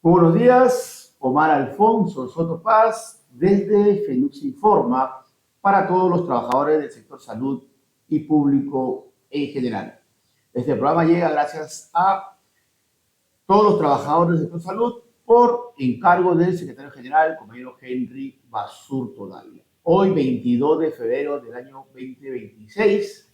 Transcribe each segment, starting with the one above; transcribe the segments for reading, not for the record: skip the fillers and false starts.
Buenos días, Omar Alfonso Soto Paz, desde FENUX Informa, para todos los trabajadores del sector salud y público en general. Este programa llega gracias a todos los trabajadores del sector salud por encargo del secretario general, el compañero Henry Basurto Dávila. Hoy, 22 de febrero del año 2026,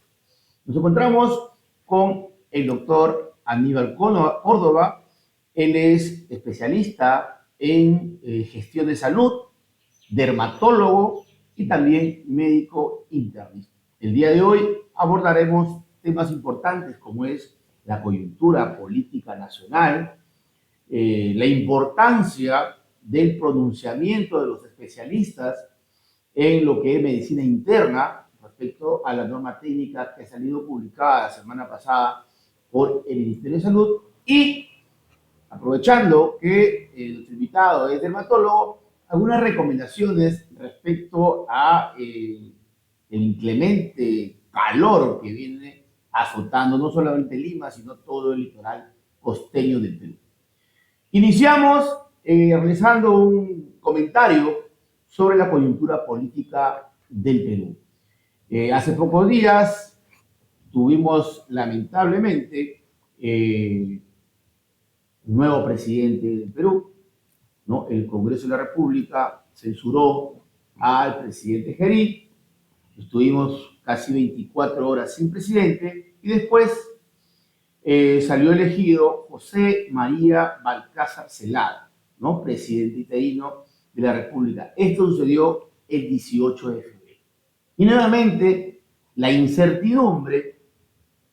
nos encontramos con el doctor Aníbal Córdoba. Él es especialista en gestión de salud, dermatólogo y también médico internista. El día de hoy abordaremos temas importantes como es la coyuntura política nacional, la importancia del pronunciamiento de los especialistas en lo que es medicina interna respecto a la norma técnica que ha salido publicada la semana pasada por el Ministerio de Salud y, aprovechando que nuestro invitado es dermatólogo, algunas recomendaciones respecto a el inclemente calor que viene azotando no solamente Lima, sino todo el litoral costeño del Perú. Iniciamos realizando un comentario sobre la coyuntura política del Perú. Hace pocos días tuvimos lamentablemente nuevo presidente del Perú, ¿no? El Congreso de la República censuró al presidente Gerí, estuvimos casi 24 horas sin presidente y después salió elegido José María Balcázar Zelada, ¿no? Presidente interino de la República. Esto sucedió el 18 de febrero. Y nuevamente la incertidumbre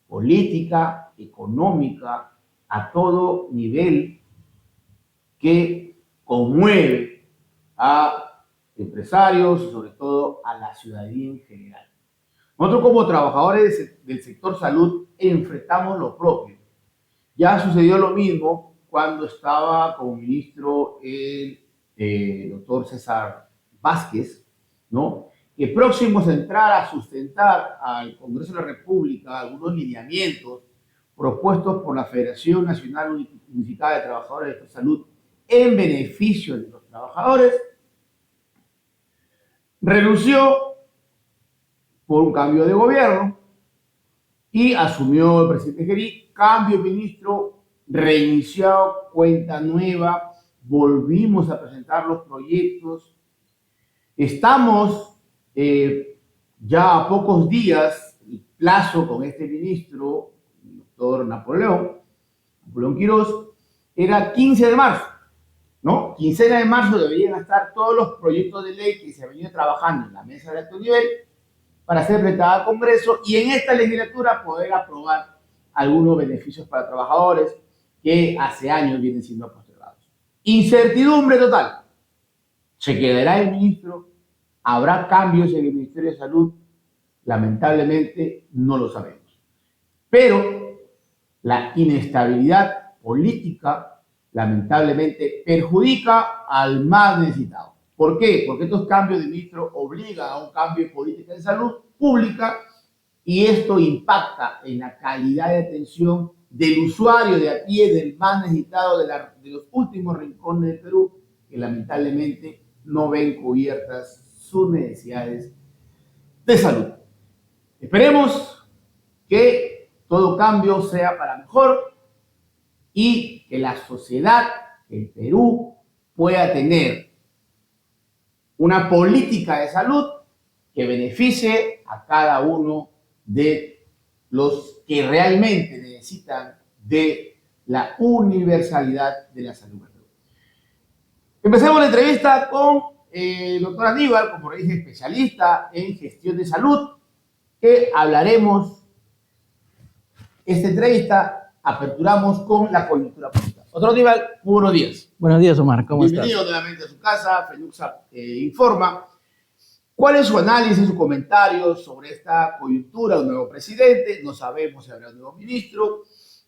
política, económica, a todo nivel que conmueve a empresarios y sobre todo a la ciudadanía en general. Nosotros como trabajadores del sector salud enfrentamos lo propio. Ya sucedió lo mismo cuando estaba como ministro el doctor César Vázquez, ¿no? Que próximos a entrar a sustentar al Congreso de la República algunos lineamientos propuestos por la Federación Nacional Unificada de Trabajadores de Salud en beneficio de los trabajadores, renunció por un cambio de gobierno y asumió el presidente Gerí, cambio de ministro, reinició cuenta nueva, volvimos a presentar los proyectos. Estamos ya a pocos días, el plazo con este ministro, el doctor Napoleón Quirós, era 15 de marzo, ¿no? Quincena de marzo deberían estar todos los proyectos de ley que se venían trabajando en la mesa de alto nivel para ser presentada al Congreso y en esta legislatura poder aprobar algunos beneficios para trabajadores que hace años vienen siendo postergados. Incertidumbre total. ¿Se quedará el ministro? ¿Habrá cambios en el Ministerio de Salud? Lamentablemente no lo sabemos. Pero la inestabilidad política lamentablemente perjudica al más necesitado. ¿Por qué? Porque estos cambios de ministro obligan a un cambio de política de salud pública y esto impacta en la calidad de atención del usuario de a pie, del más necesitado de los últimos rincones del Perú, que lamentablemente no ven cubiertas sus necesidades de salud. Esperemos que todo cambio sea para mejor y que la sociedad, el Perú, pueda tener una política de salud que beneficie a cada uno de los que realmente necesitan de la universalidad de la salud. Empecemos la entrevista con el doctor Aníbal, como dije, especialista en gestión de salud, que hablaremos esta entrevista, aperturamos con la coyuntura política. Doctor Aníbal, muy buenos días. Buenos días, Omar, ¿cómo estás? Bienvenido nuevamente a su casa, FENUX Informa. ¿Cuál es su análisis, su comentario sobre esta coyuntura? Un nuevo presidente, no sabemos si habrá un nuevo ministro.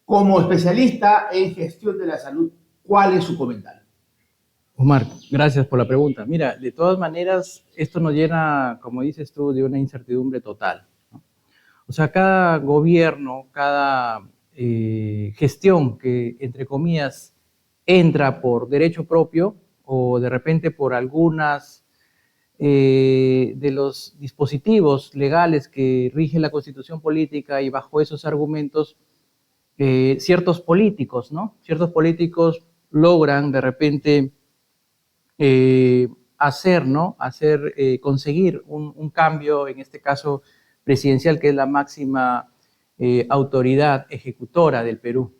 Como especialista en gestión de la salud, ¿cuál es su comentario? Omar, gracias por la pregunta. Mira, de todas maneras, esto nos llena, como dices tú, de una incertidumbre total, ¿no? O sea, cada gobierno, cada gestión que, entre comillas, entra por derecho propio o de repente por algunas de los dispositivos legales que rige la Constitución política, y bajo esos argumentos ciertos políticos, ¿no? Ciertos políticos logran de repente conseguir un cambio, en este caso presidencial, que es la máxima autoridad ejecutora del Perú.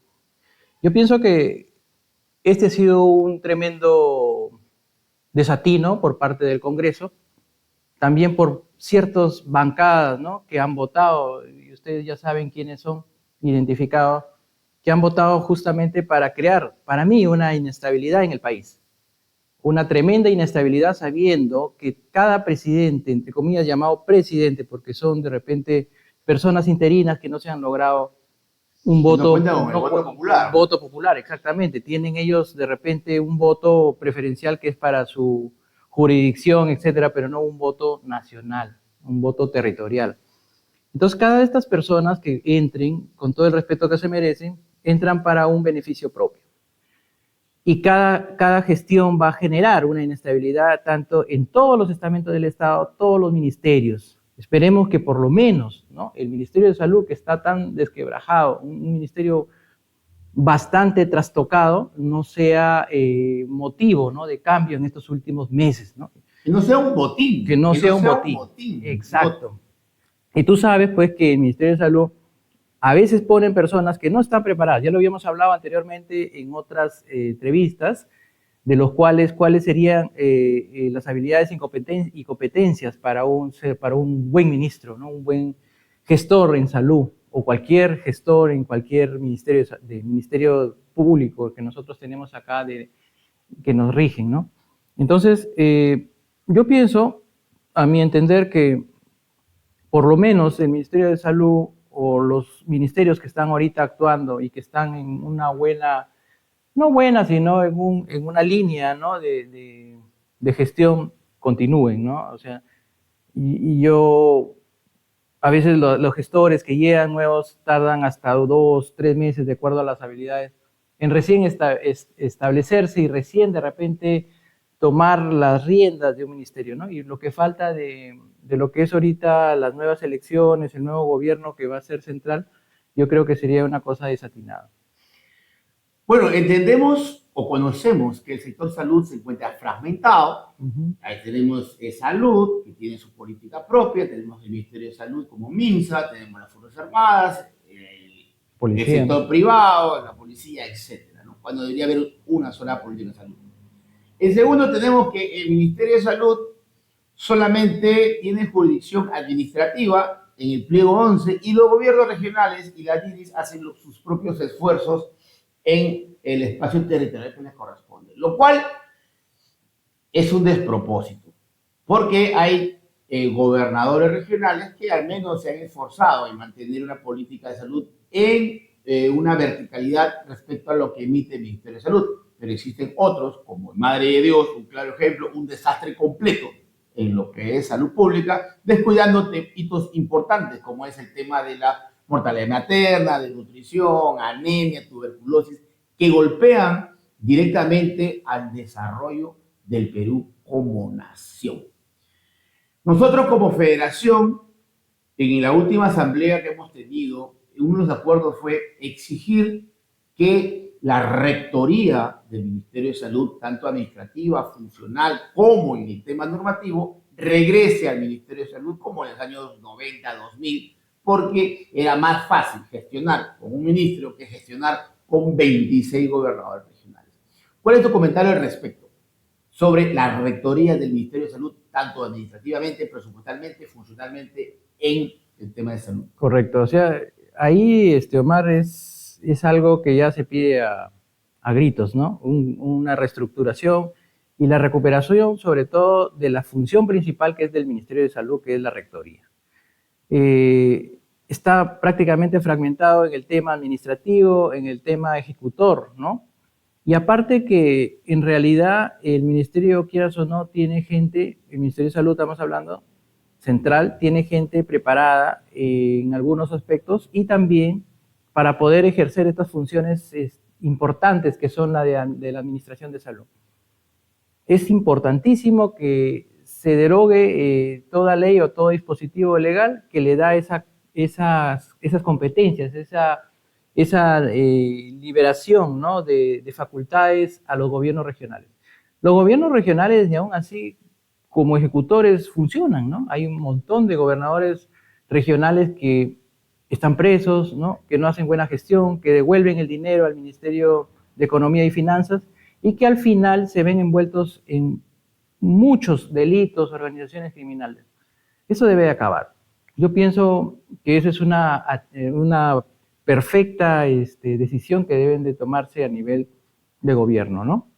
Yo pienso que este ha sido un tremendo desatino por parte del Congreso, también por ciertas bancadas, ¿no?, que han votado, y ustedes ya saben quiénes son, identificados, que han votado justamente para crear, para mí, una inestabilidad en el país. Una tremenda inestabilidad, sabiendo que cada presidente, entre comillas llamado presidente, porque son de repente personas interinas que no se han logrado un voto, voto popular. Voto popular, exactamente. Tienen ellos de repente un voto preferencial que es para su jurisdicción, etcétera, pero no un voto nacional, un voto territorial. Entonces, cada de estas personas que entren, con todo el respeto que se merecen, entran para un beneficio propio. Y cada gestión va a generar una inestabilidad tanto en todos los estamentos del Estado, todos los ministerios. Esperemos que por lo menos, ¿no?, el Ministerio de Salud, que está tan desquebrajado, un ministerio bastante trastocado, no sea motivo, ¿no?, de cambio en estos últimos meses, ¿no? Que no sea un botín. Que no sea un botín. Exacto. Y tú sabes, pues, que el Ministerio de Salud a veces ponen personas que no están preparadas. Ya lo habíamos hablado anteriormente en otras entrevistas, de los cuáles serían las habilidades y competencias para un buen ministro, ¿no?, un buen gestor en salud, o cualquier gestor en cualquier ministerio público que nosotros tenemos acá que nos rigen, ¿no? Entonces, yo pienso, a mi entender, que por lo menos el Ministerio de Salud o los ministerios que están ahorita actuando y que están en una buena, no buena, sino en una línea, ¿no?, de gestión, continúen, ¿no? O sea, y yo, a veces los gestores que llegan nuevos tardan hasta 2, 3 meses, de acuerdo a las habilidades, en recién establecerse y recién de repente tomar las riendas de un ministerio, ¿no? Y lo que falta de lo que es ahorita las nuevas elecciones, el nuevo gobierno que va a ser central, yo creo que sería una cosa desatinada. Bueno, entendemos o conocemos que el sector salud se encuentra fragmentado. Ahí tenemos salud, que tiene su política propia, tenemos el Ministerio de Salud como MINSA, tenemos las Fuerzas Armadas, el sector privado, la policía, etc., ¿no?, cuando debería haber una sola política de salud. En segundo, tenemos que el Ministerio de Salud solamente tiene jurisdicción administrativa en el pliego 11, y los gobiernos regionales y las DIRIS hacen sus propios esfuerzos en el espacio territorial que les corresponde, lo cual es un despropósito, porque hay gobernadores regionales que al menos se han esforzado en mantener una política de salud en una verticalidad respecto a lo que emite el Ministerio de Salud, pero existen otros, como Madre de Dios, un claro ejemplo, un desastre completo en lo que es salud pública, descuidando hitos importantes como es el tema de la mortalidad materna, de nutrición, anemia, tuberculosis, que golpean directamente al desarrollo del Perú como nación. Nosotros como federación, en la última asamblea que hemos tenido, uno de los acuerdos fue exigir que la rectoría del Ministerio de Salud, tanto administrativa, funcional, como en el tema normativo, regrese al Ministerio de Salud como en los años 90, 2000, porque era más fácil gestionar con un ministro que gestionar con 26 gobernadores regionales. ¿Cuál es tu comentario al respecto sobre la rectoría del Ministerio de Salud, tanto administrativamente, presupuestalmente, funcionalmente, en el tema de salud? Correcto, o sea, ahí, Omar, es algo que ya se pide a gritos, ¿no? Una reestructuración y la recuperación, sobre todo, de la función principal que es del Ministerio de Salud, que es la rectoría. Está prácticamente fragmentado en el tema administrativo, en el tema ejecutor, ¿no? Y aparte que en realidad el ministerio, quieras o no, tiene gente, el Ministerio de Salud, estamos hablando, central, tiene gente preparada en algunos aspectos, y también para poder ejercer estas funciones importantes que son la de la Administración de Salud. Es importantísimo que se derogue toda ley o todo dispositivo legal que le da esas competencias, esa liberación, ¿no?, de facultades a los gobiernos regionales. Los gobiernos regionales, y aún así, como ejecutores, funcionan, ¿no? Hay un montón de gobernadores regionales que están presos, ¿no?, que no hacen buena gestión, que devuelven el dinero al Ministerio de Economía y Finanzas y que al final se ven envueltos en muchos delitos, organizaciones criminales. Eso debe acabar. Yo pienso que esa es una perfecta decisión que deben de tomarse a nivel de gobierno, ¿no?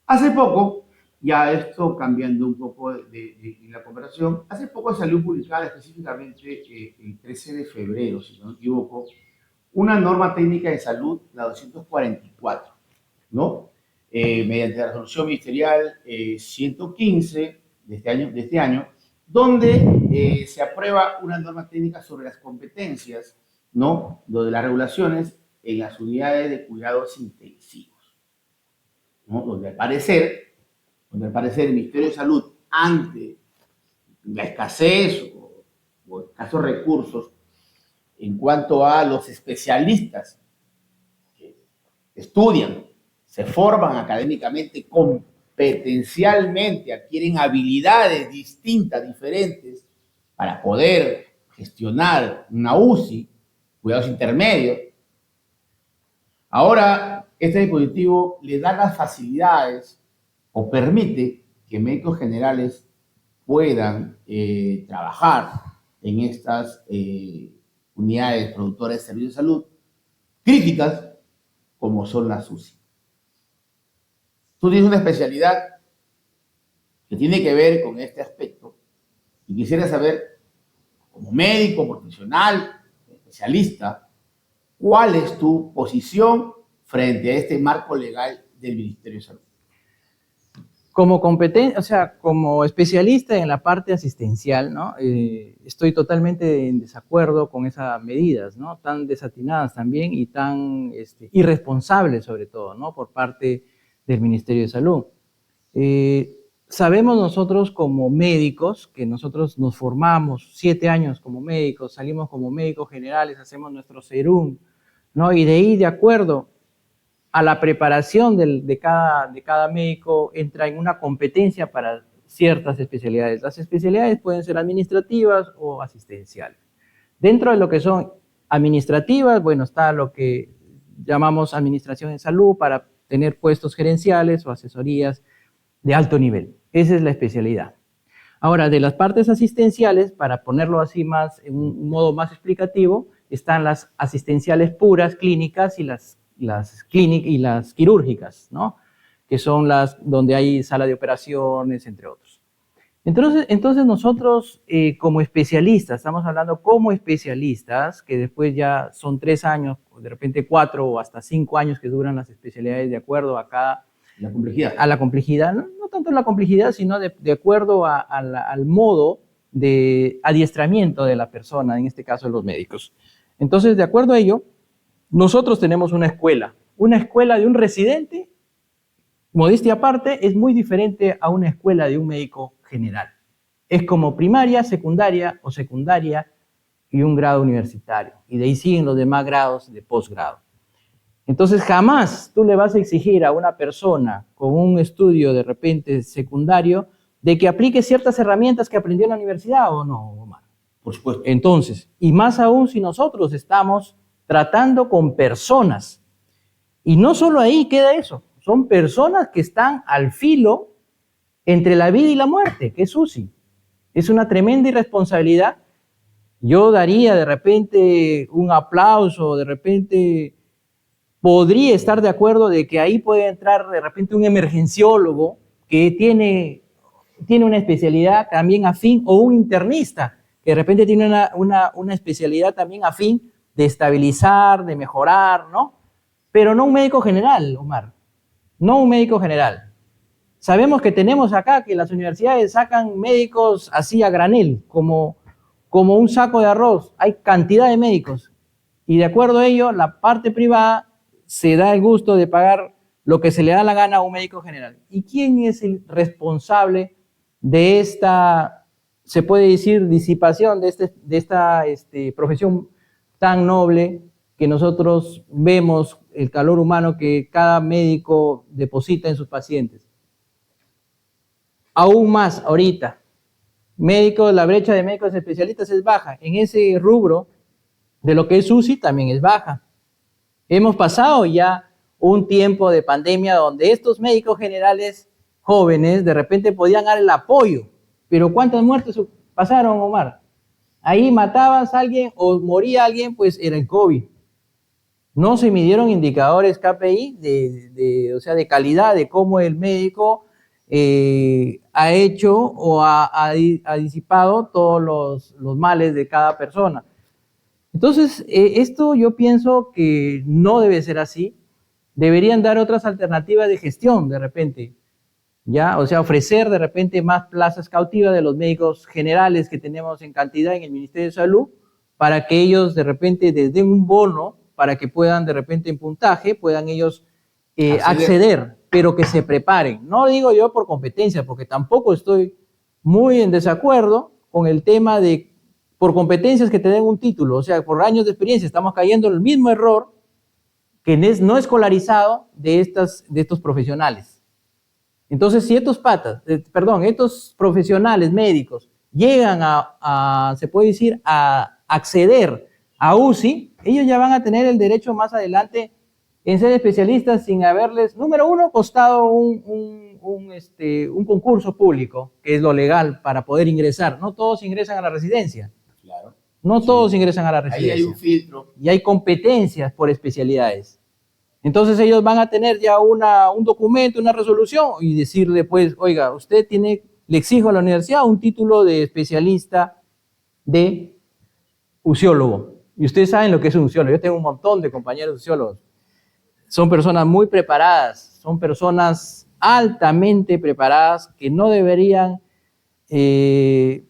Hace poco, ya esto cambiando un poco de la conversación, hace poco salió publicada específicamente el 13 de febrero, si no me equivoco, una norma técnica de salud, la 244, ¿no? Mediante la resolución ministerial 115 de este año, donde se aprueba una norma técnica sobre las competencias, ¿no?, de las regulaciones en las unidades de cuidados intensivos, ¿no?, donde al parecer el Ministerio de Salud, ante la escasez o escasos recursos en cuanto a los especialistas que estudian, se forman académicamente, competencialmente, adquieren habilidades distintas, diferentes, para poder gestionar una UCI, cuidados intermedios. Ahora, este dispositivo le da las facilidades o permite que médicos generales puedan trabajar en estas unidades productoras de servicios de salud críticas como son las UCI. Tú tienes una especialidad que tiene que ver con este aspecto y quisiera saber, como médico, profesional, especialista, ¿cuál es tu posición frente a este marco legal del Ministerio de Salud? Como especialista en la parte asistencial, ¿no? Estoy totalmente en desacuerdo con esas medidas, ¿no?, tan desatinadas también y tan irresponsables, sobre todo, ¿no?, por parte del Ministerio de Salud. Sabemos nosotros como médicos, que nosotros nos formamos 7 años como médicos, salimos como médicos generales, hacemos nuestro serum, ¿no?, y de ahí, de acuerdo a la preparación de cada médico, entra en una competencia para ciertas especialidades. Las especialidades pueden ser administrativas o asistenciales. Dentro de lo que son administrativas, bueno, está lo que llamamos administración en salud para tener puestos gerenciales o asesorías de alto nivel. Esa es la especialidad. Ahora, de las partes asistenciales, para ponerlo así más, en un modo más explicativo, están las asistenciales puras, clínicas, y las quirúrgicas, ¿no?, que son las donde hay sala de operaciones, entre otros. Entonces nosotros como especialistas, estamos hablando como especialistas, que después ya son 3 años, de repente 4 o hasta 5 años que duran las especialidades de acuerdo a la complejidad, no tanto la complejidad, sino de acuerdo al modo de adiestramiento de la persona, en este caso los médicos. Entonces, de acuerdo a ello, nosotros tenemos una escuela de un residente, modestia aparte, es muy diferente a una escuela de un médico general. Es como primaria, secundaria o secundaria y un grado universitario. Y de ahí siguen los demás grados de posgrado. Entonces, jamás tú le vas a exigir a una persona con un estudio de repente secundario de que aplique ciertas herramientas que aprendió en la universidad, ¿o no, Omar? Por supuesto. Entonces, y más aún si nosotros estamos tratando con personas. Y no solo ahí queda eso, son personas que están al filo entre la vida y la muerte, que es UCI. Es una tremenda irresponsabilidad. Yo daría de repente un aplauso, de repente podría estar de acuerdo de que ahí puede entrar de repente un emergenciólogo que tiene una especialidad también afín, o un internista que de repente tiene una especialidad también afín de estabilizar, de mejorar, ¿no? Pero no un médico general, Omar, no un médico general. Sabemos que tenemos acá que las universidades sacan médicos así a granel, como un saco de arroz. Hay cantidad de médicos. Y de acuerdo a ello, la parte privada se da el gusto de pagar lo que se le da la gana a un médico general. ¿Y quién es el responsable de esta, se puede decir, disipación de esta profesión tan noble que nosotros vemos, el calor humano que cada médico deposita en sus pacientes? Aún más ahorita, médicos, la brecha de médicos especialistas es baja. En ese rubro de lo que es UCI también es baja. Hemos pasado ya un tiempo de pandemia donde estos médicos generales jóvenes de repente podían dar el apoyo. Pero ¿cuántas muertes pasaron, Omar? Ahí matabas a alguien o moría alguien, pues era el COVID. No se midieron indicadores KPI o sea, de calidad, de cómo el médico ha hecho o ha disipado todos los males de cada persona. Entonces, esto yo pienso que no debe ser así. Deberían dar otras alternativas de gestión de repente, ¿ya? O sea, ofrecer de repente más plazas cautivas de los médicos generales que tenemos en cantidad en el Ministerio de Salud, para que ellos de repente les den un bono, para que puedan de repente en puntaje, puedan ellos acceder, pero que se preparen. No digo yo por competencia, porque tampoco estoy muy en desacuerdo con el tema de por competencias que te den un título, o sea, por años de experiencia. Estamos cayendo en el mismo error que no escolarizado de estos profesionales. Entonces, si estos estos profesionales médicos llegan se puede decir, a acceder a UCI, ellos ya van a tener el derecho más adelante en ser especialistas sin haberles, número uno, costado un concurso público, que es lo legal para poder ingresar. No todos ingresan a la residencia. Claro. No todos ingresan a la residencia. Ahí hay un filtro. Y hay competencias por especialidades. Entonces ellos van a tener ya un documento, una resolución, y decirle, pues, oiga, usted le exijo a la universidad un título de especialista de uciólogo. Y ustedes saben lo que es un uciólogo. Yo tengo un montón de compañeros uciólogos. Son personas muy preparadas, son personas altamente preparadas que no deberían, se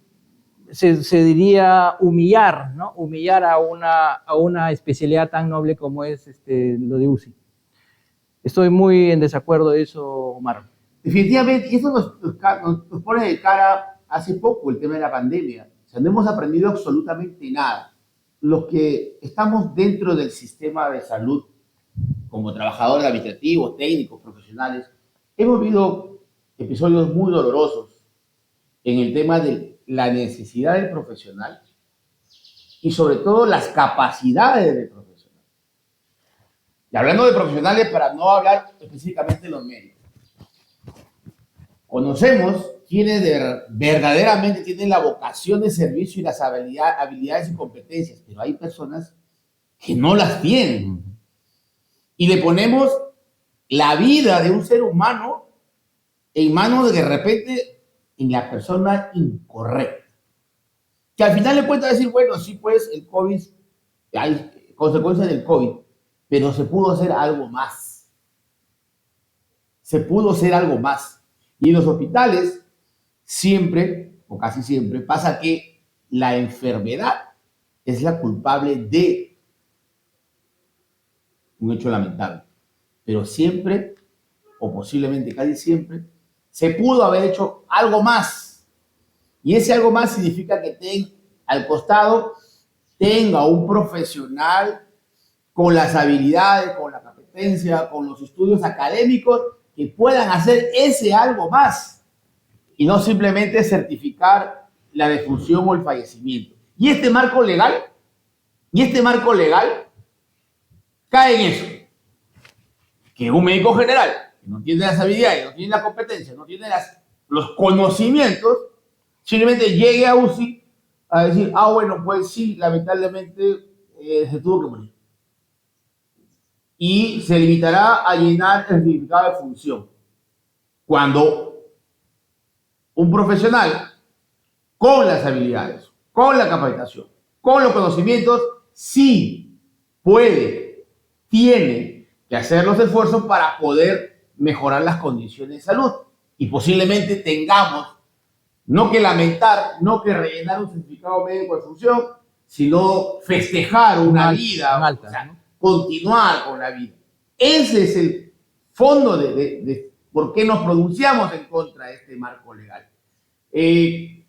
diría, humillar, ¿no? Humillar a una especialidad tan noble como es lo de UCI. Estoy muy en desacuerdo de eso, Omar. Definitivamente, y eso nos pone de cara hace poco el tema de la pandemia. O sea, no hemos aprendido absolutamente nada. Los que estamos dentro del sistema de salud, como trabajadores administrativos, técnicos, profesionales, hemos vivido episodios muy dolorosos en el tema de la necesidad del profesional y sobre todo las capacidades del profesional. Y hablando de profesionales, para no hablar específicamente de los médicos, conocemos quienes verdaderamente tienen la vocación de servicio y las habilidades y competencias, pero hay personas que no las tienen. Y le ponemos la vida de un ser humano en manos de repente en la persona incorrecta. Que al final le puede decir, bueno, sí, pues el COVID, hay consecuencias del COVID, pero se pudo hacer algo más. Se pudo hacer algo más. Y en los hospitales siempre, o casi siempre, pasa que la enfermedad es la culpable de un hecho lamentable. Pero siempre, o posiblemente casi siempre, se pudo haber hecho algo más. Y ese algo más significa que al costado tenga un profesional con las habilidades, con la competencia, con los estudios académicos que puedan hacer ese algo más y no simplemente certificar la defunción o el fallecimiento. Y este marco legal cae en eso. Que un médico general que no tiene las habilidades, no tiene la competencia, no tiene los conocimientos, simplemente llegue a UCI a decir, bueno, pues sí, lamentablemente se tuvo que morir. Y se limitará a llenar el certificado de función. Cuando un profesional con las habilidades, con la capacitación, con los conocimientos, sí tiene que hacer los esfuerzos para poder mejorar las condiciones de salud. Y posiblemente tengamos no que lamentar, no que rellenar un certificado médico de función, sino festejar una vida, alta, o sea, continuar con la vida. Ese es el fondo de por qué nos pronunciamos en contra de este marco legal. ¿Qué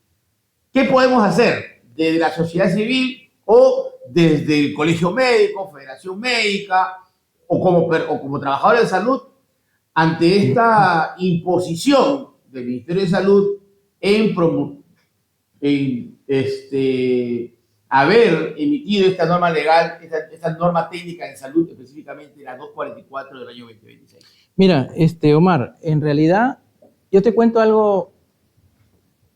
podemos hacer desde la sociedad civil o desde el Colegio Médico, Federación Médica o como trabajadores de salud ante esta imposición del Ministerio de Salud en haber emitido esta norma legal, esta norma técnica en salud, específicamente la 244 del año 2026? Mira, Omar, en realidad yo te cuento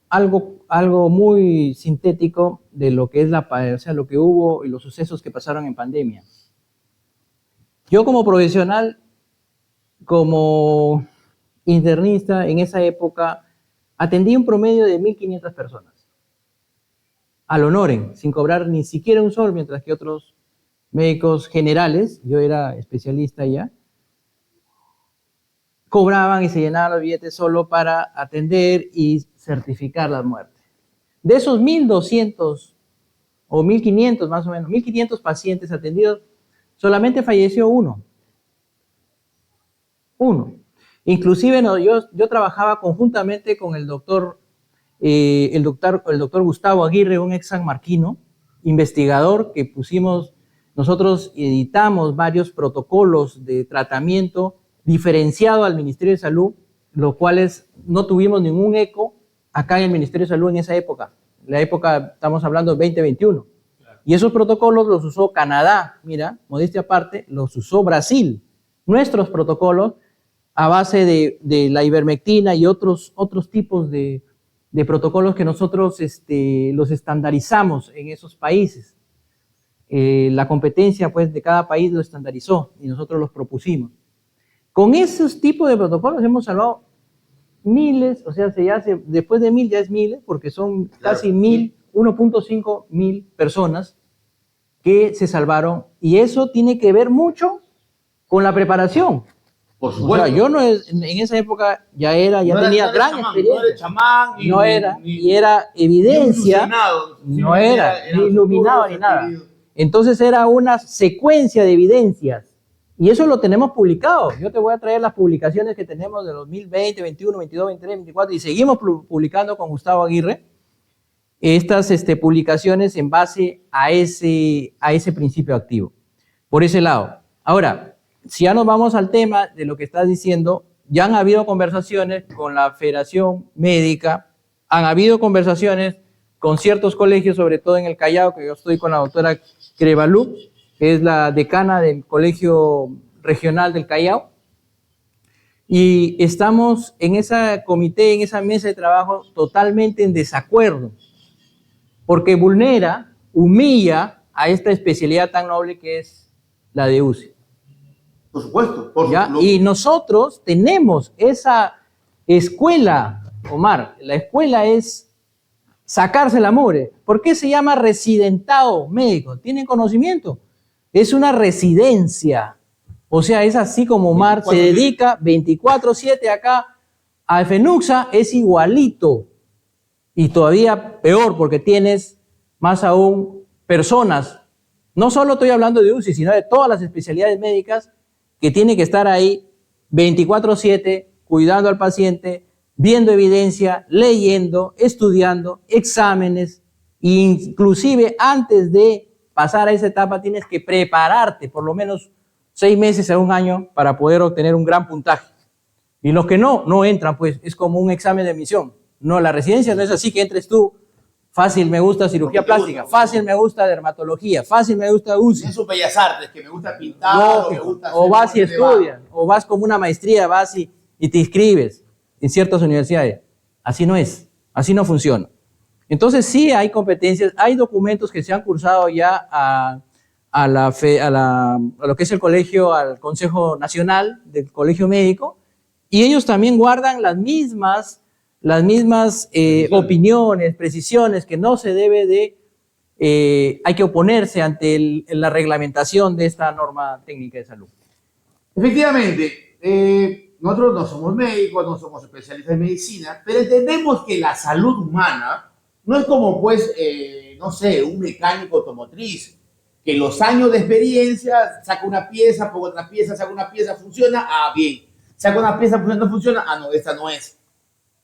algo muy sintético de lo que es lo que hubo y los sucesos que pasaron en pandemia. Yo como profesional, como internista en esa época, atendí un promedio de 1.500 personas. Al honoren, sin cobrar ni siquiera un sol, mientras que otros médicos generales, yo era especialista ya, cobraban y se llenaban los billetes solo para atender y certificar la muerte. De esos 1.200 o 1.500 más o menos, 1.500 pacientes atendidos, solamente falleció uno. Inclusive yo trabajaba conjuntamente con el doctor Gustavo Aguirre, un ex sanmarquino, investigador que nosotros editamos varios protocolos de tratamiento diferenciado al Ministerio de Salud, los cuales no tuvimos ningún eco acá en el Ministerio de Salud en esa época. La época, estamos hablando de 2021. Claro. Y esos protocolos los usó Canadá, mira, modestia aparte, los usó Brasil. Nuestros protocolos a base de la ivermectina y otros tipos de protocolos que nosotros los estandarizamos en esos países. La competencia pues, de cada país lo estandarizó y nosotros los propusimos. Con esos tipos de protocolos hemos salvado miles, o sea, después de 1.000 ya es miles, porque son casi 1.5 mil personas que se salvaron, y eso tiene que ver mucho con la preparación. Por supuesto. O sea, yo en esa época tenía gran experiencia. Y era evidencia. No era ni iluminado ni nada. Entonces era una secuencia de evidencias. Y eso lo tenemos publicado. Yo te voy a traer las publicaciones que tenemos de 2020, 21, 22, 23, 24 y seguimos publicando con Gustavo Aguirre estas publicaciones en base a ese principio activo. Por ese lado. Ahora, si ya nos vamos al tema de lo que estás diciendo, ya han habido conversaciones con la Federación Médica, han habido conversaciones con ciertos colegios, sobre todo en el Callao, que yo estoy con la doctora Crevalú, que es la decana del Colegio Regional del Callao, y estamos en ese comité, en esa mesa de trabajo, totalmente en desacuerdo, porque humilla a esta especialidad tan noble que es la de UCI. Por supuesto. Y nosotros tenemos esa escuela, Omar, la escuela es sacarse la mugre. ¿Por qué se llama residentado médico? ¿Tienen conocimiento? Es una residencia. O sea, es así como Omar se dedica 24/7 acá a FENUCSA, es igualito. Y todavía peor porque tienes más aún personas, no solo estoy hablando de UCI, sino de todas las especialidades médicas que tienen que estar ahí 24/7 cuidando al paciente, viendo evidencia, leyendo, estudiando, exámenes, inclusive antes de pasar a esa etapa tienes que prepararte por lo menos 6 meses a un año para poder obtener un gran puntaje. Y los que no entran, pues es como un examen de admisión. No, la residencia no es así que entres tú, fácil me gusta cirugía plástica, fácil me gusta dermatología, fácil me gusta UCI. Eso Bellas Artes, que me gusta pintar, me gusta o vas y estudias, o vas como una maestría, vas y te inscribes en ciertas universidades. Así no es, así no funciona. Entonces sí hay competencias, hay documentos que se han cursado ya a lo que es el colegio, al Consejo Nacional del Colegio Médico, y ellos también guardan las mismas opiniones, precisiones, que no se debe hay que oponerse ante la reglamentación de esta norma técnica de salud. Efectivamente, nosotros no somos médicos, no somos especialistas en medicina, pero entendemos que la salud humana no es como, pues, no sé, un mecánico automotriz que los años de experiencia, saca una pieza, pongo otra pieza, saca una pieza, funciona, bien. Saca una pieza, no funciona, no, esta no es.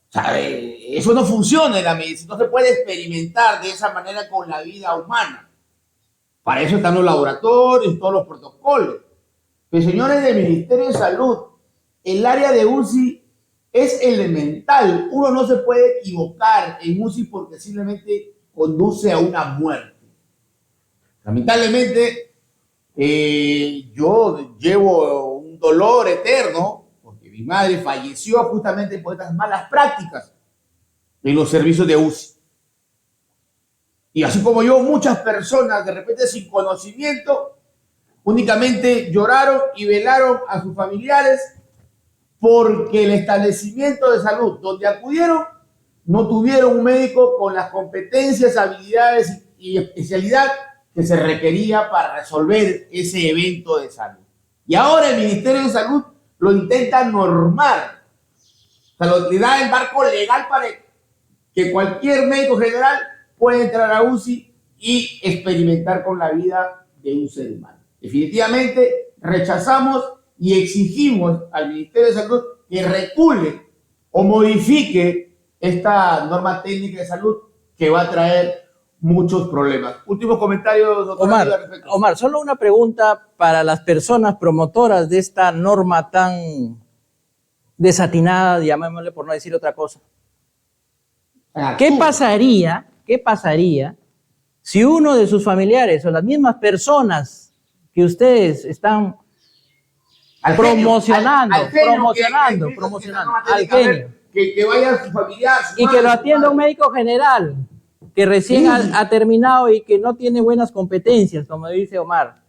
O sea, eso no funciona en la medicina, no se puede experimentar de esa manera con la vida humana. Para eso están los laboratorios, todos los protocolos. Pero señores del Ministerio de Salud, el área de UCI es elemental. Uno no se puede equivocar en UCI porque simplemente conduce a una muerte. Lamentablemente, yo llevo un dolor eterno porque mi madre falleció justamente por estas malas prácticas en los servicios de UCI. Y así como yo, muchas personas de repente sin conocimiento únicamente lloraron y velaron a sus familiares porque el establecimiento de salud donde acudieron no tuvieron un médico con las competencias, habilidades y especialidad que se requería para resolver ese evento de salud. Y ahora el Ministerio de Salud lo intenta normar. O sea, le da el marco legal para que cualquier médico general pueda entrar a UCI y experimentar con la vida de un ser humano. Definitivamente rechazamos y exigimos al Ministerio de Salud que recule o modifique esta norma técnica de salud que va a traer muchos problemas. Último comentario, doctor. Omar, solo una pregunta para las personas promotoras de esta norma tan desatinada, llamémosle por no decir otra cosa. ¿Qué pasaría si uno de sus familiares o las mismas personas que ustedes están promocionando al genio, que vaya a su familiar, y que lo atienda un médico general que recién ha terminado y que no tiene buenas competencias, como dice Omar,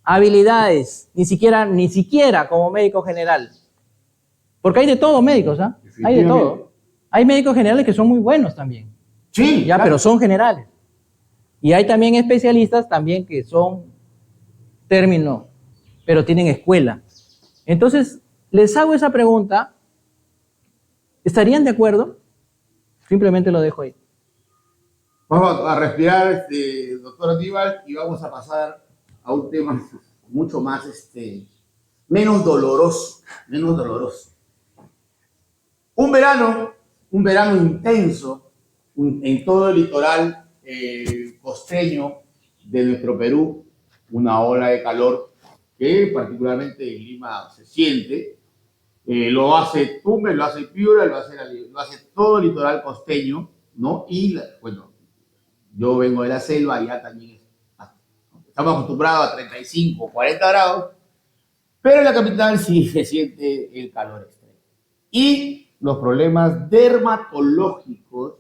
habilidades, ni siquiera como médico general? Porque hay de todo médicos, ¿ah? Hay de todo. Hay médicos generales que son muy buenos también. Sí, ya, claro. Pero son generales. Y hay también especialistas también que son término, pero tienen escuela. Entonces, les hago esa pregunta. ¿Estarían de acuerdo? Simplemente lo dejo ahí. Vamos a respirar, doctor Aníbal, y vamos a pasar a un tema mucho más, menos doloroso. Un verano intenso en todo el litoral costeño de nuestro Perú, una ola de calor que particularmente en Lima se siente. Lo hace Tumbes, lo hace Piura, lo hace todo el litoral costeño, ¿no? Y bueno, yo vengo de la selva, ya también estamos acostumbrados a 35, 40 grados, pero en la capital sí se siente el calor extremo. Y los problemas dermatológicos,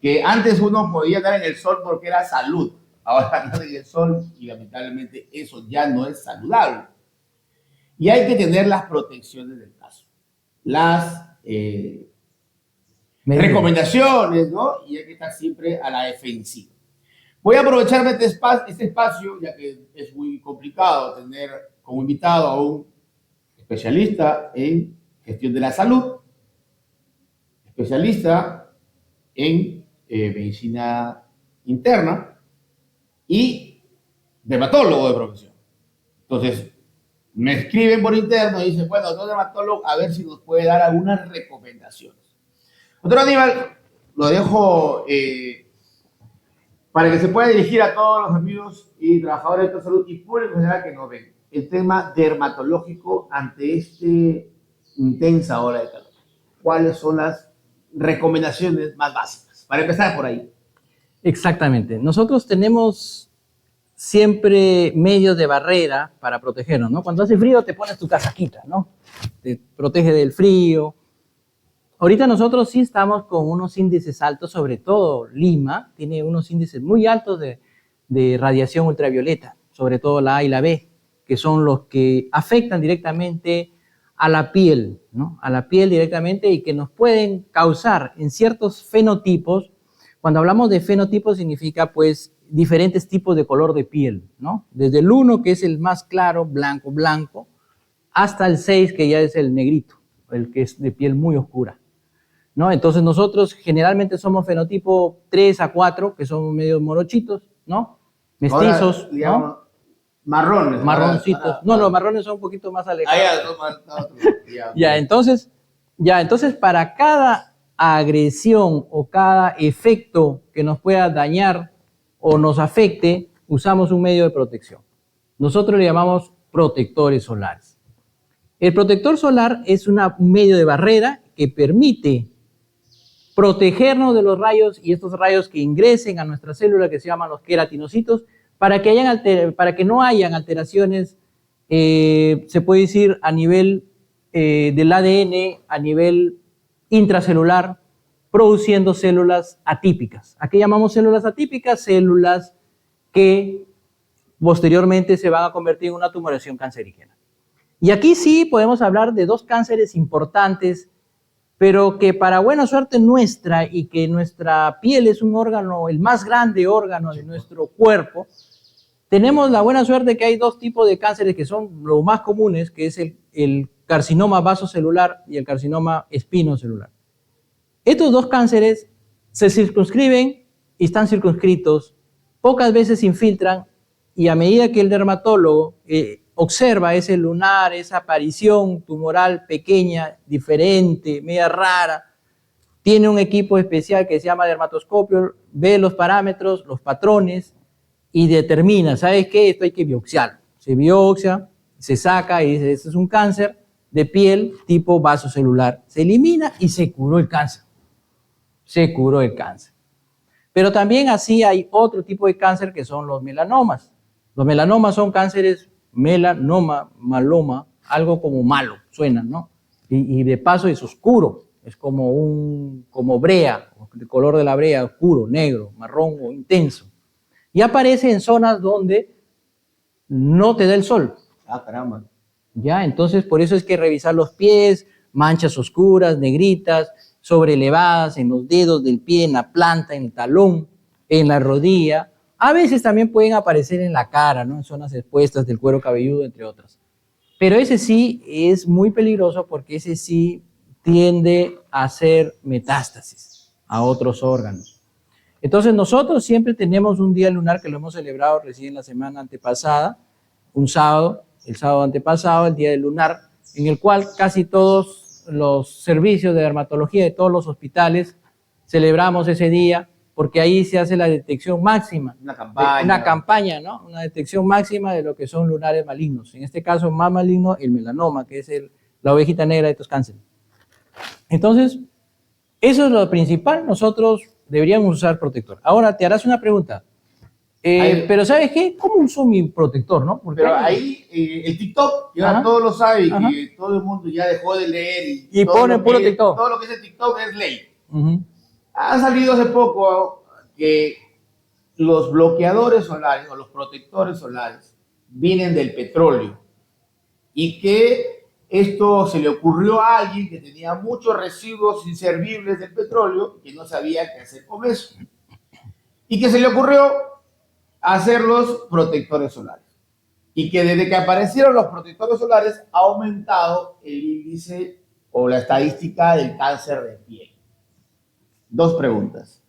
que antes uno podía estar en el sol porque era salud, ahora no en el sol y lamentablemente eso ya no es saludable. Y hay que tener las protecciones del caso, las recomendaciones, ¿no? Y hay que estar siempre a la defensiva. Voy a aprovecharme de este espacio, ya que es muy complicado tener como invitado a un especialista en gestión de la salud, especialista en medicina interna y dermatólogo de profesión. Entonces, me escriben por interno y dicen, bueno, doctor dermatólogo, a ver si nos puede dar algunas recomendaciones. Doctor Aníbal, lo dejo para que se pueda dirigir a todos los amigos y trabajadores de la salud y público en general que nos ven. El tema dermatológico ante esta intensa ola de calor. ¿Cuáles son las recomendaciones más básicas? Para empezar por ahí. Exactamente. Nosotros tenemos siempre medios de barrera para protegernos, ¿no? Cuando hace frío te pones tu casaquita, ¿no? Te protege del frío. Ahorita nosotros sí estamos con unos índices altos, sobre todo Lima tiene unos índices muy altos de radiación ultravioleta, sobre todo la A y la B, que son los que afectan directamente a la piel, ¿no? A la piel directamente y que nos pueden causar en ciertos fenotipos. Cuando hablamos de fenotipos significa pues diferentes tipos de color de piel, ¿no? Desde el 1, que es el más claro, blanco, hasta el 6, que ya es el negrito, el que es de piel muy oscura, ¿no? Entonces nosotros generalmente somos fenotipo 3 a 4, que somos medio morochitos, ¿no? Mestizos, ahora, digamos, ¿no? Marrones. Marroncitos. No, los marrones son un poquito más alejados. Ya. Entonces, para cada agresión o cada efecto que nos pueda dañar o nos afecte, usamos un medio de protección. Nosotros le llamamos protectores solares. El protector solar es un medio de barrera que permite protegernos de los rayos y estos rayos que ingresen a nuestra célula, que se llaman los queratinocitos, para que no hayan alteraciones, se puede decir, a nivel del ADN, a nivel intracelular, produciendo células atípicas. ¿A qué llamamos células atípicas? Células que posteriormente se van a convertir en una tumoración cancerígena. Y aquí sí podemos hablar de dos cánceres importantes, pero que para buena suerte nuestra y que nuestra piel es un órgano, el más grande órgano de nuestro cuerpo, tenemos la buena suerte que hay dos tipos de cánceres que son los más comunes, que es el carcinoma vasocelular y el carcinoma espinocelular. Estos dos cánceres se circunscriben y están circunscritos, pocas veces se infiltran, y a medida que el dermatólogo observa ese lunar, esa aparición tumoral pequeña, diferente, media rara, tiene un equipo especial que se llama dermatoscopio, ve los parámetros, los patrones y determina, ¿sabes qué? Esto hay que biopsiarlo. Se biopsia, se saca y dice, este es un cáncer de piel tipo vasocelular. Se elimina y se curó el cáncer. Se curó el cáncer. Pero también así hay otro tipo de cáncer que son los melanomas. Los melanomas son cánceres melanoma, maloma, algo como malo, suena, ¿no? Y de paso es oscuro, es como brea, el color de la brea, oscuro, negro, marrón o intenso. Y aparece en zonas donde no te da el sol. Ah, caramba. Ya, entonces por eso es que revisar los pies, manchas oscuras, negritas, sobreelevadas en los dedos del pie, en la planta, en el talón, en la rodilla. A veces también pueden aparecer en la cara, ¿no? En zonas expuestas del cuero cabelludo, entre otras. Pero ese sí es muy peligroso porque ese sí tiende a hacer metástasis a otros órganos. Entonces nosotros siempre tenemos un día lunar que lo hemos celebrado recién la semana antepasada, un sábado, el sábado antepasado, el día del lunar, en el cual casi todos los servicios de dermatología de todos los hospitales celebramos ese día, porque ahí se hace la detección máxima. Una campaña, ¿no? Una detección máxima de lo que son lunares malignos. En este caso, más maligno, el melanoma, que es la ovejita negra de estos cánceres. Entonces, eso es lo principal. Nosotros deberíamos usar protector. Ahora, te harás una pregunta. Pero ¿sabes qué? ¿Cómo uso mi protector, no? Porque pero ahí el TikTok, ya todos lo saben, que todo el mundo ya dejó de leer. Y pone puro TikTok. Todo lo que es el TikTok es ley. Ha salido hace poco que los bloqueadores solares o los protectores solares vienen del petróleo y que esto se le ocurrió a alguien que tenía muchos residuos inservibles del petróleo y que no sabía qué hacer con eso. Y que se le ocurrió hacer los protectores solares. Y que desde que aparecieron los protectores solares ha aumentado el índice o la estadística del cáncer de piel. Dos preguntas.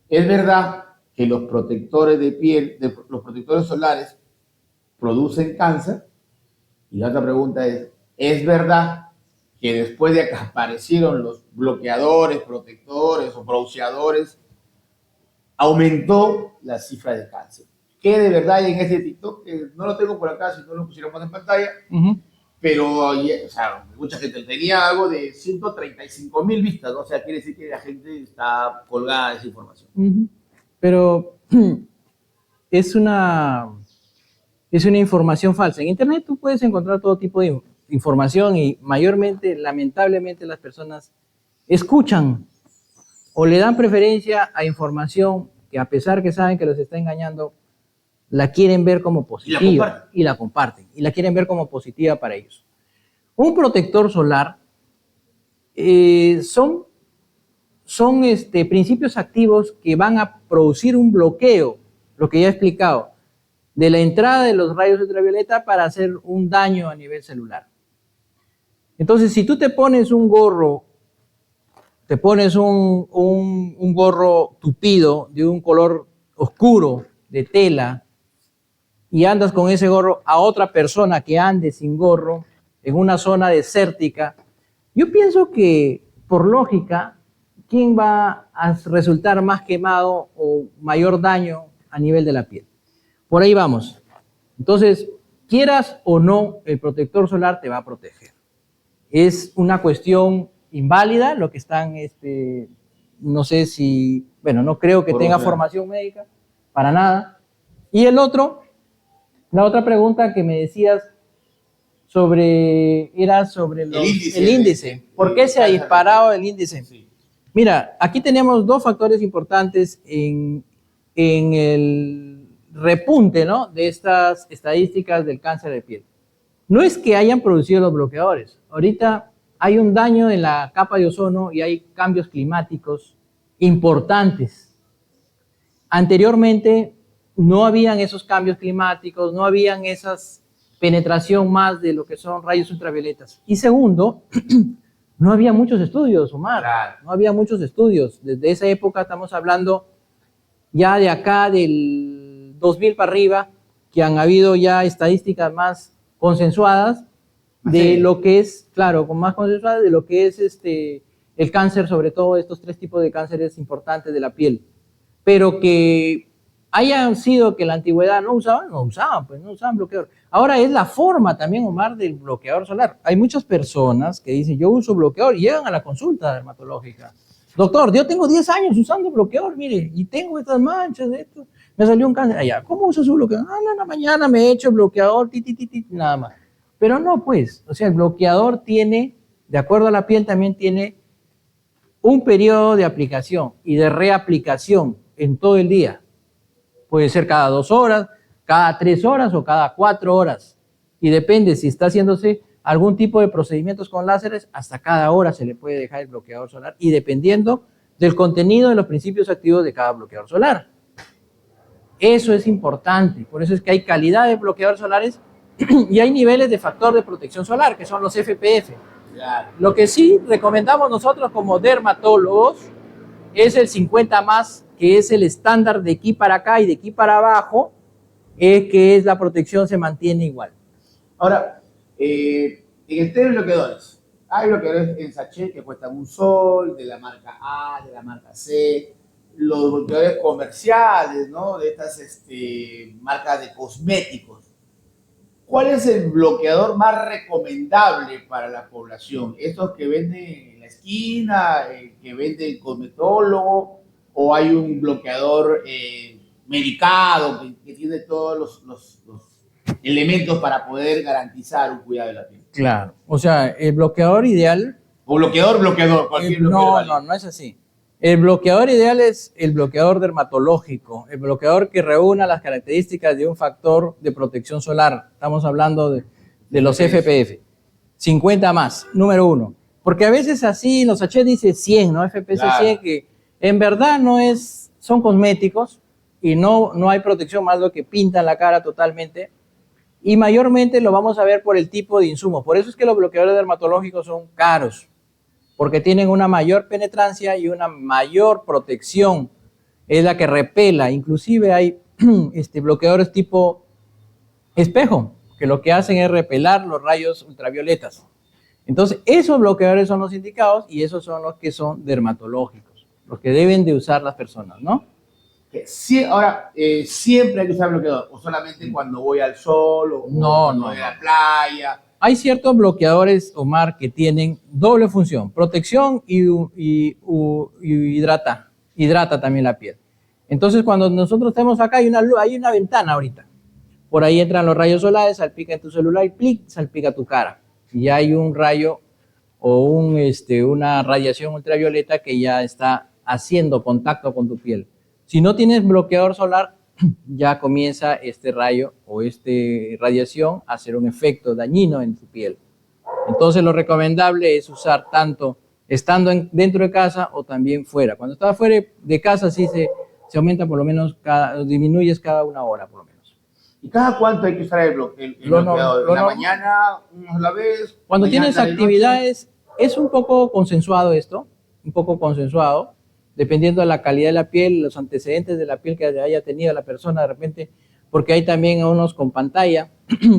¿Es verdad que los protectores de piel, los protectores solares, producen cáncer? Y la otra pregunta ¿es verdad que después de que aparecieron los bloqueadores, protectores o bronceadores, aumentó la cifra de cáncer? ¿Qué de verdad hay en ese TikTok? No lo tengo por acá, si no lo pusiéramos en pantalla. Pero, o sea, mucha gente tenía algo de 135,000 vistas, ¿no? O sea, quiere decir que la gente está colgada de esa información. Pero es una información falsa. En Internet tú puedes encontrar todo tipo de información y mayormente, lamentablemente, las personas escuchan o le dan preferencia a información que a pesar que saben que los está engañando, la quieren ver como positiva y la comparten y la quieren ver como positiva para ellos. Un protector solar son principios activos que van a producir un bloqueo, lo que ya he explicado, de la entrada de los rayos ultravioleta para hacer un daño a nivel celular. Entonces, si tú te pones un gorro, un gorro tupido de un color oscuro de tela, y andas con ese gorro a otra persona que ande sin gorro en una zona desértica, yo pienso que, por lógica, ¿quién va a resultar más quemado o mayor daño a nivel de la piel? Por ahí vamos. Entonces, quieras o no, el protector solar te va a proteger. Es una cuestión inválida lo que están, no sé si, bueno, no creo que tenga formación médica, para nada. Y la otra pregunta que me decías era sobre el índice. ¿Por qué se ha disparado el índice? Sí. Mira, aquí tenemos dos factores importantes en el repunte, ¿no?, de estas estadísticas del cáncer de piel. No es que hayan producido los bloqueadores. Ahorita hay un daño en la capa de ozono y hay cambios climáticos importantes. Anteriormente no habían esos cambios climáticos, no habían esas penetración más de lo que son rayos ultravioletas. Y segundo, no había muchos estudios, Omar. Claro. No había muchos estudios. Desde esa época estamos hablando ya de acá del 2000 para arriba, que han habido ya estadísticas más consensuadas de lo que es, claro, más consensuadas de lo que es el cáncer, sobre todo estos tres tipos de cánceres importantes de la piel. Pero que hayan sido que en la antigüedad no usaban bloqueador. Ahora es la forma también, Omar, del bloqueador solar. Hay muchas personas que dicen, yo uso bloqueador, y llegan a la consulta dermatológica. Doctor, yo tengo 10 años usando bloqueador, mire, y tengo estas manchas, me salió un cáncer. Allá, ¿cómo usa su bloqueador? No, en la mañana me he hecho bloqueador, nada más. Pero no, pues, o sea, el bloqueador tiene, de acuerdo a la piel, también tiene un periodo de aplicación y de reaplicación en todo el día. Puede ser cada 2 horas, cada 3 horas o cada 4 horas. Y depende si está haciéndose algún tipo de procedimientos con láseres, hasta cada hora se le puede dejar el bloqueador solar y dependiendo del contenido de los principios activos de cada bloqueador solar. Eso es importante. Por eso es que hay calidad de bloqueadores solares y hay niveles de factor de protección solar, que son los FPF. Claro. Lo que sí recomendamos nosotros como dermatólogos es el 50 más, que es el estándar de aquí para acá y de aquí para abajo, que es la protección se mantiene igual. Ahora, en el tema de bloqueadores, hay bloqueadores en sachet que cuestan $1, de la marca A, de la marca C, los bloqueadores comerciales, ¿no?, de estas marcas de cosméticos. ¿Cuál es el bloqueador más recomendable para la población? ¿Estos que venden en la esquina, que vende el cosmetólogo, o hay un bloqueador medicado que tiene todos los elementos para poder garantizar un cuidado de la piel? Claro, o sea, el bloqueador ideal... O bloqueador, cualquier bloqueador. No es así. El bloqueador ideal es el bloqueador dermatológico, el bloqueador que reúna las características de un factor de protección solar. Estamos hablando de los FPF. 50 más, número 1. Porque a veces así en los sachets dice 100, ¿no? FPS claro. 100, que en verdad son cosméticos y no hay protección más lo que pintan la cara totalmente. Y mayormente lo vamos a ver por el tipo de insumo. Por eso es que los bloqueadores dermatológicos son caros, porque tienen una mayor penetrancia y una mayor protección. Es la que repela. Inclusive hay bloqueadores tipo espejo, que lo que hacen es repelar los rayos ultravioletas. Entonces, esos bloqueadores son los indicados y esos son los que son dermatológicos, los que deben de usar las personas, ¿no? Sí, ahora, ¿siempre hay que usar bloqueador? ¿O solamente cuando voy al sol o cuando voy a la playa? Hay ciertos bloqueadores, Omar, que tienen doble función, protección y hidrata también la piel. Entonces, cuando nosotros estamos acá, hay una ventana ahorita. Por ahí entran los rayos solares, salpica en tu celular y plic, salpica tu cara. Y hay un rayo o una radiación ultravioleta que ya está haciendo contacto con tu piel. Si no tienes bloqueador solar, ya comienza este rayo o radiación a hacer un efecto dañino en tu piel. Entonces lo recomendable es usar tanto estando dentro de casa o también fuera. Cuando estás fuera de casa sí se aumenta por lo menos, disminuyes cada 1 hora por lo menos. ¿Y cada cuánto hay que usar el bloqueador? ¿En la mañana, una sola vez? Cuando tienes actividades, es un poco consensuado esto, dependiendo de la calidad de la piel, los antecedentes de la piel que haya tenido la persona. De repente porque hay también unos con pantalla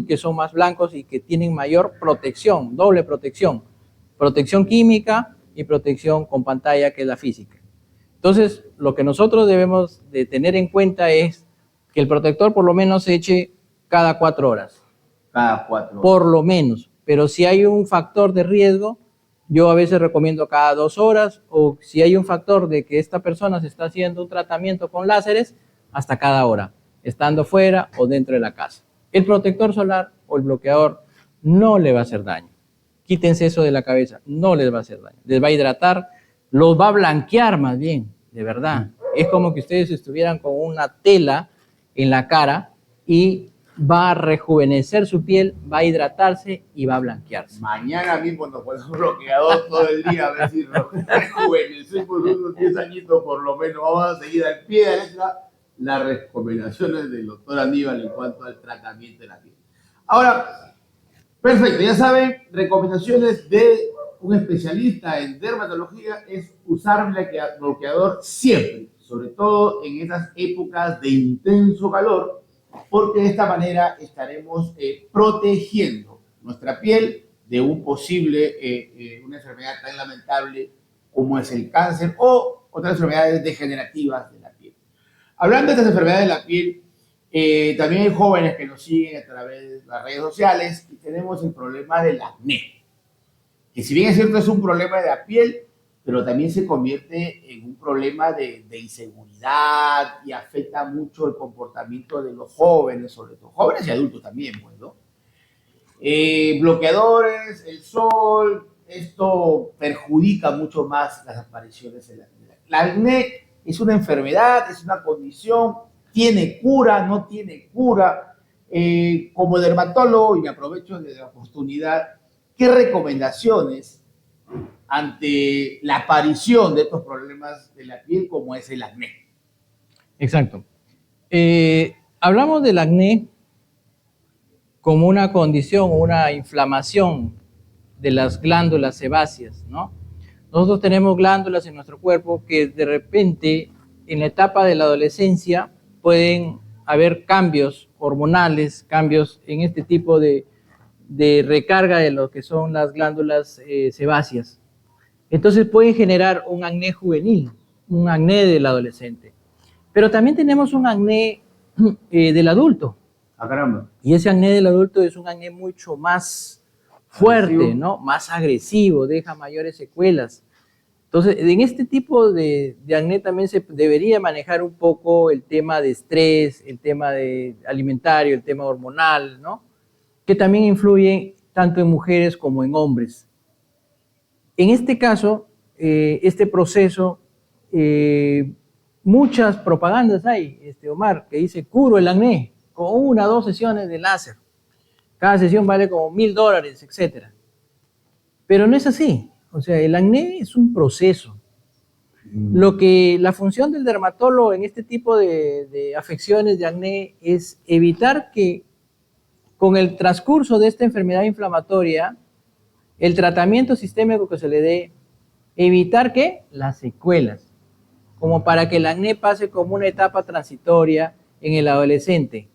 que son más blancos y que tienen mayor protección, doble protección, protección química y protección con pantalla, que es la física. Entonces, lo que nosotros debemos de tener en cuenta es que el protector por lo menos se eche cada 4 horas. Cada 4 horas. Por lo menos. Pero si hay un factor de riesgo, yo a veces recomiendo cada 2 horas, o si hay un factor de que esta persona se está haciendo un tratamiento con láseres, hasta cada hora, estando fuera o dentro de la casa. El protector solar o el bloqueador no le va a hacer daño. Quítense eso de la cabeza, no les va a hacer daño. Les va a hidratar, los va a blanquear más bien, de verdad. Es como que ustedes estuvieran con una tela en la cara y va a rejuvenecer su piel, va a hidratarse y va a blanquearse. Mañana mismo nos ponemos bloqueador todo el día, a ver si rejuvenecemos unos 10 añitos por lo menos. Vamos a seguir al pie de letra las recomendaciones del doctor Aníbal en cuanto al tratamiento de la piel. Ahora, perfecto, ya saben, recomendaciones de un especialista en dermatología es usar bloqueador siempre, sobre todo en estas épocas de intenso calor, porque de esta manera estaremos protegiendo nuestra piel de un posible, una enfermedad tan lamentable como es el cáncer o otras enfermedades degenerativas de la piel. Hablando de estas enfermedades de la piel, también hay jóvenes que nos siguen a través de las redes sociales y tenemos el problema del acné, que si bien es cierto es un problema de la piel, pero también se convierte en un problema de inseguridad y afecta mucho el comportamiento de los jóvenes, sobre todo jóvenes y adultos también, pues, ¿no? Bloqueadores, el sol, esto perjudica mucho más las apariciones del acné. El acné es una enfermedad, es una condición, tiene cura, no tiene cura. Como dermatólogo, y me aprovecho de la oportunidad, ¿qué recomendaciones ante la aparición de estos problemas de la piel como es el acné? Exacto. Hablamos del acné como una condición, una inflamación de las glándulas sebáceas, ¿no? Nosotros tenemos glándulas en nuestro cuerpo que de repente en la etapa de la adolescencia pueden haber cambios hormonales, cambios en este tipo de recarga de lo que son las glándulas sebáceas. Entonces pueden generar un acné juvenil, un acné del adolescente. Pero también tenemos un acné del adulto. Ah, caramba. Y ese acné del adulto es un acné mucho más fuerte, agresivo, ¿no? Más agresivo, deja mayores secuelas. Entonces, en este tipo de acné también se debería manejar un poco el tema de estrés, el tema de alimentario, el tema hormonal, ¿no? Que también influye tanto en mujeres como en hombres. En este caso, este proceso, muchas propagandas hay, Omar, que dice curo el acné con 1 o 2 sesiones de láser. Cada sesión vale como $1000, etc. Pero no es así. O sea, el acné es un proceso. La función del dermatólogo en este tipo de afecciones de acné es evitar que con el transcurso de esta enfermedad inflamatoria, el tratamiento sistémico que se le dé, evitar que las secuelas, como para que el acné pase como una etapa transitoria en el adolescente.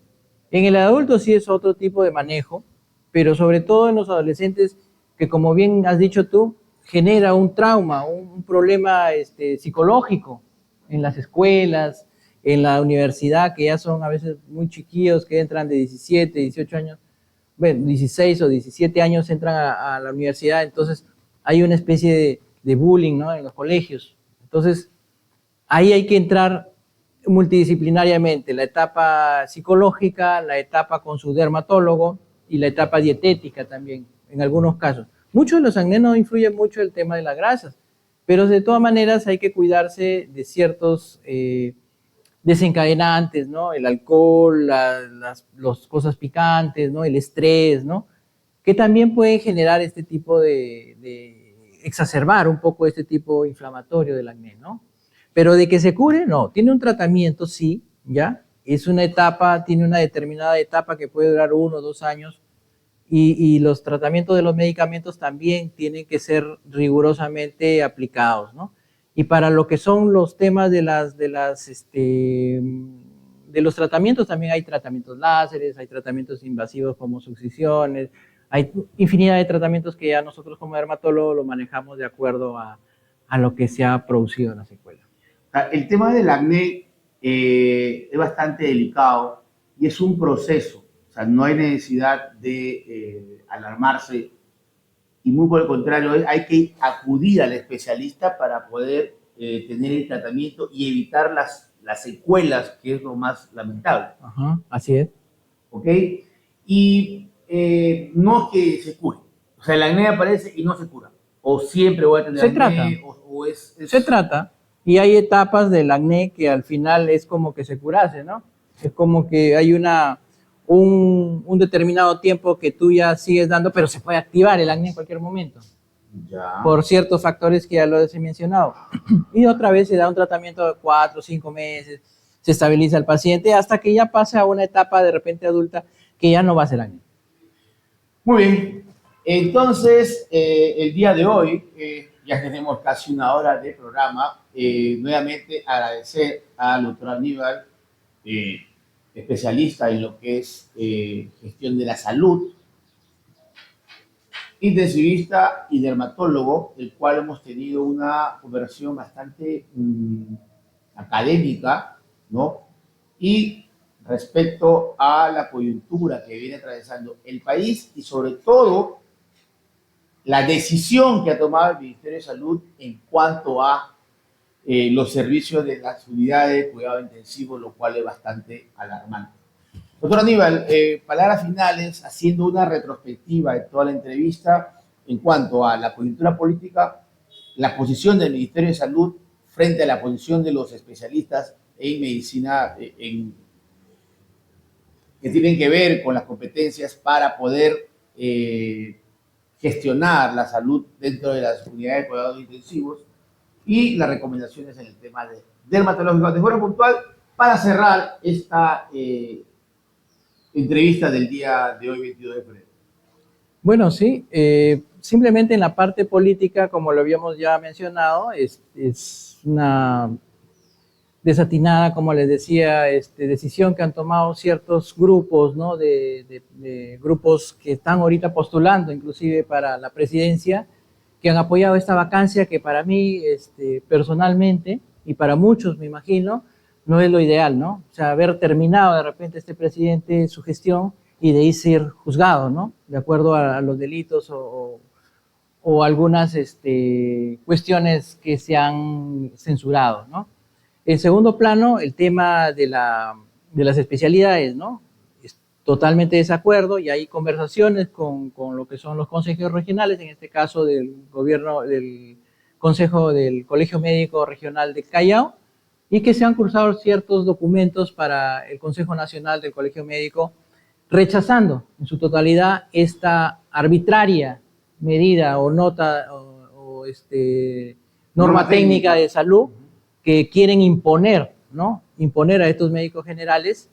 En el adulto sí es otro tipo de manejo, pero sobre todo en los adolescentes que, como bien has dicho tú, genera un trauma, un problema psicológico en las escuelas, en la universidad, que ya son a veces muy chiquillos, que entran de 17, 18 años, bueno, 16 o 17 años entran a la universidad, entonces hay una especie de bullying, ¿no? En los colegios. Entonces, ahí hay que entrar multidisciplinariamente, la etapa psicológica, la etapa con su dermatólogo y la etapa dietética también, en algunos casos. Muchos de los acné no influyen mucho el tema de las grasas, pero de todas maneras hay que cuidarse de ciertos desencadenantes, ¿no? El alcohol, las cosas picantes, ¿no? El estrés, ¿no? Que también pueden generar este tipo exacerbar un poco este tipo inflamatorio del acné, ¿no? Pero de que se cure, no. Tiene un tratamiento, sí, ¿ya? Es una etapa, tiene una determinada etapa que puede durar 1 o 2 años y los tratamientos de los medicamentos también tienen que ser rigurosamente aplicados, ¿no? Y para lo que son los temas de de los tratamientos también hay tratamientos láseres, hay tratamientos invasivos como succiones, hay infinidad de tratamientos que ya nosotros como dermatólogos lo manejamos de acuerdo a lo que se ha producido en la secuela. El tema del acné es bastante delicado y es un proceso. O sea, no hay necesidad de alarmarse y muy por el contrario, hay que acudir al especialista para poder tener el tratamiento y evitar las secuelas, que es lo más lamentable. Ajá, así es. ¿Ok? Y no es que se cure. O sea, el acné aparece y no se cura. O siempre voy a tener acné. Trata. Se trata. Y hay etapas del acné que al final es como que se curase, ¿no? Es como que hay un determinado tiempo que tú ya sigues dando, pero se puede activar el acné en cualquier momento. Ya. Por ciertos factores que ya los he mencionado. Y otra vez se da un tratamiento de 4 o 5 meses, se estabiliza el paciente hasta que ya pase a una etapa de repente adulta que ya no va a ser acné. Muy bien. Entonces, el día de hoy, ya tenemos casi una hora de programa, nuevamente agradecer al doctor Aníbal, especialista en lo que es gestión de la salud, intensivista y dermatólogo, el cual hemos tenido una conversación bastante académica, ¿no? Y respecto a la coyuntura que viene atravesando el país y sobre todo la decisión que ha tomado el Ministerio de Salud en cuanto a los servicios de las unidades de cuidado intensivo, lo cual es bastante alarmante. Doctor Aníbal, palabras finales, haciendo una retrospectiva de toda la entrevista en cuanto a la coyuntura política, la posición del Ministerio de Salud frente a la posición de los especialistas en medicina que tienen que ver con las competencias para poder gestionar la salud dentro de las unidades de cuidados intensivos y las recomendaciones en el tema de dermatológico. De forma puntual, para cerrar esta entrevista del día de hoy, 22 de febrero. Bueno, sí, simplemente en la parte política, como lo habíamos ya mencionado, es una desatinada, como les decía, decisión que han tomado ciertos grupos, ¿no? de grupos que están ahorita postulando, inclusive para la presidencia, que han apoyado esta vacancia que para mí, personalmente, y para muchos, me imagino, no es lo ideal, ¿no? O sea, haber terminado de repente este presidente su gestión y de ahí ser juzgado, ¿no? De acuerdo a los delitos o algunas cuestiones que se han censurado, ¿no? En segundo plano, el tema de las especialidades, ¿no? Es totalmente desacuerdo y hay conversaciones con lo que son los consejos regionales, en este caso del gobierno, del Consejo del Colegio Médico Regional de Callao, y que se han cursado ciertos documentos para el Consejo Nacional del Colegio Médico, rechazando en su totalidad esta arbitraria medida o nota o norma técnica de salud que quieren imponer, ¿no? Imponer a estos médicos generales.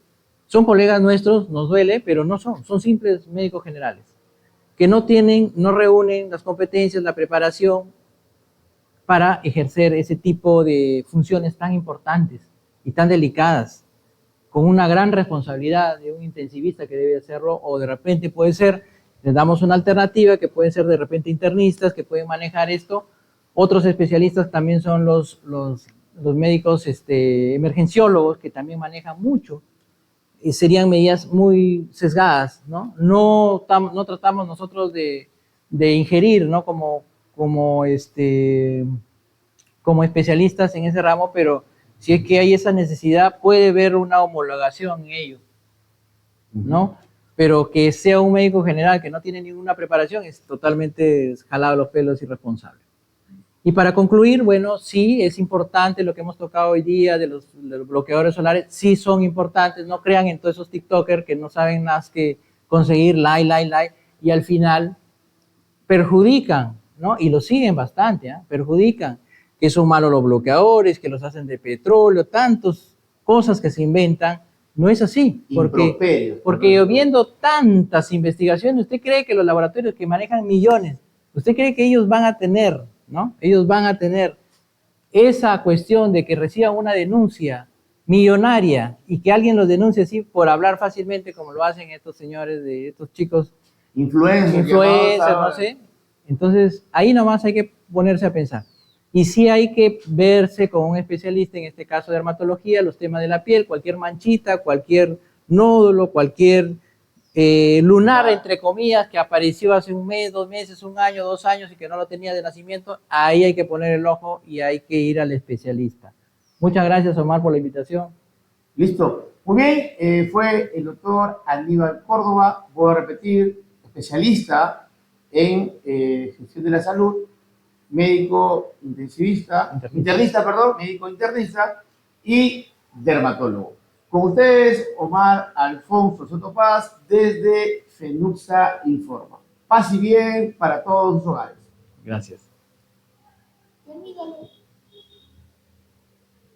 Son colegas nuestros, nos duele, pero no son simples médicos generales, que no reúnen las competencias, la preparación para ejercer ese tipo de funciones tan importantes y tan delicadas, con una gran responsabilidad de un intensivista que debe hacerlo, o de repente puede ser, les damos una alternativa, que pueden ser de repente internistas que pueden manejar esto. Otros especialistas también son los médicos emergenciólogos, que también manejan mucho, y serían medidas muy sesgadas, ¿no? No tratamos nosotros de ingerir, ¿no? Como especialistas en ese ramo, pero si es que hay esa necesidad, puede haber una homologación en ello, ¿no? Pero que sea un médico general que no tiene ninguna preparación es totalmente jalado los pelos, irresponsable. Y para concluir, bueno, sí es importante lo que hemos tocado hoy día de los bloqueadores solares, sí son importantes, no crean en todos esos TikTokers que no saben más que conseguir like, y al final perjudican, ¿no? Y lo siguen bastante, perjudican, que son malos los bloqueadores, que los hacen de petróleo, tantas cosas que se inventan. No es así, porque viendo tantas investigaciones, ¿usted cree que los laboratorios que manejan millones, usted cree que ellos van a tener, ¿no? Ellos van a tener esa cuestión de que reciban una denuncia millonaria y que alguien los denuncie así por hablar fácilmente como lo hacen estos señores, de estos chicos Influencers, no sé. Entonces, ahí nomás hay que ponerse a pensar. Y sí hay que verse con un especialista, en este caso de dermatología, los temas de la piel, cualquier manchita, cualquier nódulo, cualquier lunar, entre comillas, que apareció hace un mes, 2 meses, 1 año, 2 años y que no lo tenía de nacimiento, ahí hay que poner el ojo y hay que ir al especialista. Muchas gracias, Omar, por la invitación. Listo. Muy bien, fue el doctor Aníbal Córdoba, voy a repetir, especialista en gestión de la salud, médico internista, médico internista y dermatólogo. Con ustedes, Omar Alfonso Soto Paz, desde FENUXA Informa. Paz y bien para todos sus hogares. Gracias.